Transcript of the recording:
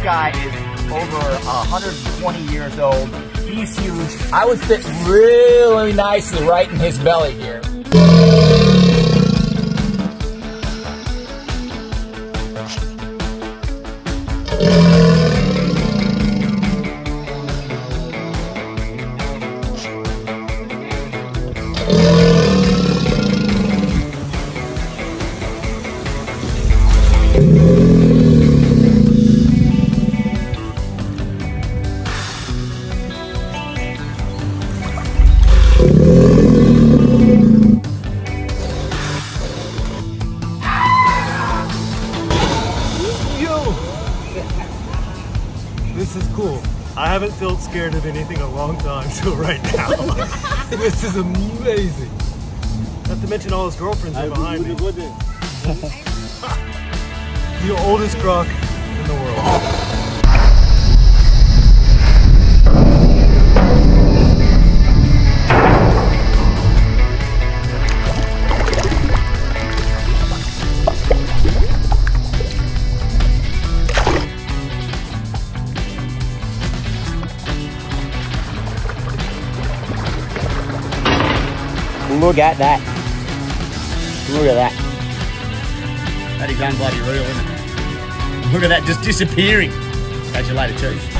guy is over 120 years old. He's huge. I would fit really nicely right in his belly here. This is cool. I haven't felt scared of anything in a long time till right now. This is amazing. Not to mention all his girlfriends are behind me. The oldest croc in the world. Look at that. Look at that. That is unbloody real, isn't it? Look at that just disappearing. Catch you later, Chief.